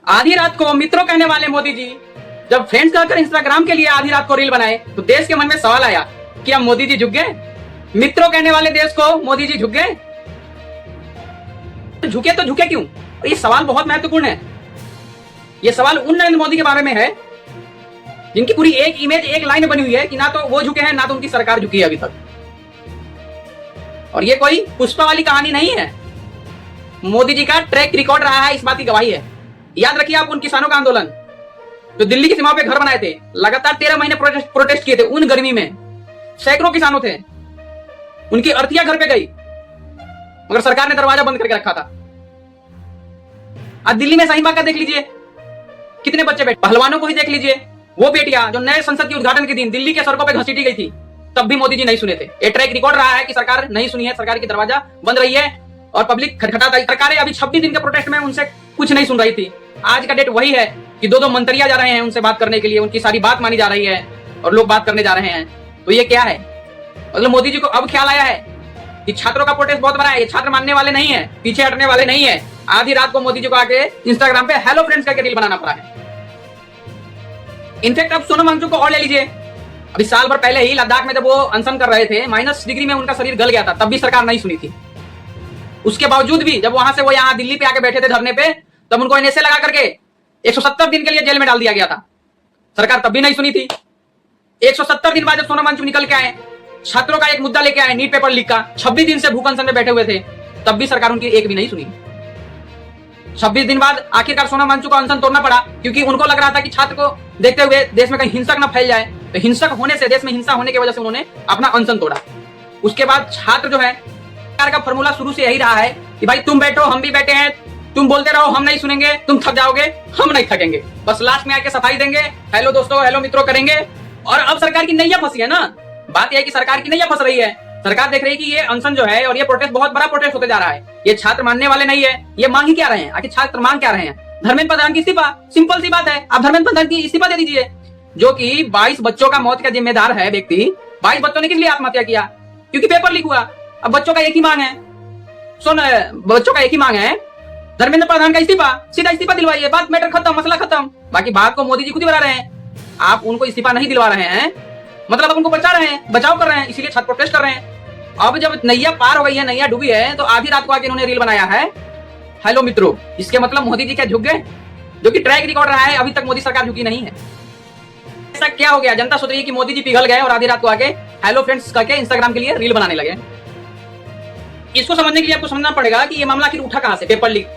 आधी रात को मित्रों कहने वाले मोदी जी जब फ्रेंड्स कहकर इंस्टाग्राम के लिए आधी रात को रील बनाए तो देश के मन में सवाल आया कि अब मोदी जी झुक गए। मित्रों कहने वाले देश को मोदी जी झुक गए। तो झुके तो झुके क्यों? ये सवाल बहुत महत्वपूर्ण है। ये सवाल उन नरेंद्र मोदी के बारे में है जिनकी पूरी एक इमेज एक लाइन बनी हुई है कि ना तो वो झुके हैं ना तो उनकी सरकार झुकी है अभी तक। और ये कोई पुष्पा वाली कहानी नहीं है, मोदी जी का ट्रैक रिकॉर्ड रहा है, इस बात की गवाही है। याद रखिए आप उन किसानों का आंदोलन जो दिल्ली की सीमाओं पे घर बनाए थे, लगातार 13 महीने प्रोटेस्ट किए थे। उन गर्मी में सैकड़ों किसानों थे, उनकी अर्थियां घर पे गई मगर सरकार ने दरवाजा बंद करके रखा था। आज दिल्ली में शाहीन बाग का देख लीजिए, कितने बच्चे बैठे। पहलवानों को ही देख लीजिए, वो बेटियां जो नए संसद के उद्घाटन के दिन दिल्ली के सड़कों पे घसीटी गई थी, तब भी मोदी जी नहीं सुने थे। ये ट्रैक रिकॉर्ड रहा है कि सरकार नहीं सुनी है, सरकार की दरवाजा बंद रही है और पब्लिक खटखटाता। सरकारें अभी 26 दिन के प्रोटेस्ट में उनसे कुछ नहीं सुन रही थी। आज का डेट वही है कि दो मंत्रियां जा रहे हैं उनसे बात करने के लिए, उनकी सारी बात मानी जा रही है और लोग बात करने जा रहे हैं। तो ये क्या है? मतलब मोदी जी को अब ख्याल आया है कि छात्रों का प्रोटेस्ट बहुत बड़ा है, ये छात्र मानने वाले नहीं है, पीछे हटने वाले नहीं है। आधी रात को मोदी जी को आके इंस्टाग्राम पे हेलो फ्रेंड्स करके रील बनाना पड़ा है। इनफैक्ट अब सोनम वांगचुक को और ले लीजिए, अभी साल भर पहले ही लद्दाख में जब वो अनशन कर रहे थे, -डिग्री में उनका शरीर गल गया था, तब भी सरकार नहीं सुनी थी। उसके बावजूद भी जब वहां से वो यहाँ दिल्ली पे आके बैठे थे धरने पे, तब उनको एनएसए लगा करके 170 दिन के लिए जेल में डाल दिया गया था। सरकार तब भी नहीं सुनी थी। 170 दिन बाद जब सोनम वांगचुक निकल के आए, छात्रों का एक मुद्दा लेके आए, नीट पेपर लीक का, 26 दिन से भूख अनशन में बैठे हुए थे, तब भी सरकार उनकी एक भी नहीं सुनी। 26 दिन बाद आखिरकार सोनम वांगचुक को अनशन तोड़ना पड़ा, क्योंकि उनको लग रहा था कि छात्र को देखते हुए देश में कहीं हिंसक न फैल जाए। तो हिंसक होने से, देश में हिंसा होने की वजह से उन्होंने अपना अनशन तोड़ा। उसके बाद छात्र जो है, सरकार का फॉर्मूला शुरू से यही रहा है कि भाई तुम बैठो, हम भी बैठे हैं, तुम बोलते रहो, हम नहीं सुनेंगे, तुम थक जाओगे, हम नहीं थकेंगे, बस लास्ट में आके सफाई देंगे, हेलो दोस्तों, हेलो मित्रों करेंगे। और अब सरकार की नैया फंसी है ना। बात यह है कि सरकार की नैया फंस रही है। सरकार देख रही है कि ये अनशन जो है और ये प्रोटेस्ट बहुत बड़ा प्रोटेस्ट होते जा रहा है, ये छात्र मानने वाले नहीं है। ये मांग ही क्या रहे हैं? आखिर छात्र मांग क्या रहे हैं? धर्मेंद्र प्रधान की इस्तीफा। सिंपल सी बात है, आप धर्मेंद्र प्रधान की इस्तीफा दे दीजिए, जो कि 22 बच्चों का मौत का जिम्मेदार है व्यक्ति। 22 बच्चों ने किस लिए आत्महत्या किया? क्योंकि पेपर लीक हुआ। अब बच्चों का एक ही मांग है, बच्चों का एक ही मांग है, धर्मेंद्र प्रधान का इस्तीफा। सीधा इस्तीफा दिलवाइए, बात मैटर खत्म, मसला खत्म। बाकी बात को मोदी जी खुद ही बता रहे हैं, आप उनको इस्तीफा नहीं दिलवा रहे हैं, मतलब आप उनको बचा रहे हैं, बचाव कर रहे हैं, इसीलिए छात्र प्रोटेस्ट कर रहे हैं। अब जब नैया पार हो गई है, नैया डूबी है, तो आधी रात को आके इन्होंने रील बनाया है हेलो मित्रों। इसके मतलब मोदी जी क्या झुक गए? जो कि ट्रैक रिकॉर्ड रहा है, अभी तक मोदी सरकार झुकी नहीं है। ऐसा क्या हो गया? जनता सोच रही है कि मोदी जी पिघल गए और आधी रात को आके हेलो फ्रेंड्स करके इंस्टाग्राम के लिए रील बनाने लगे। इसको समझने के लिए आपको समझना पड़ेगा कि ये मामला आखिर उठा कहां से। Paper leak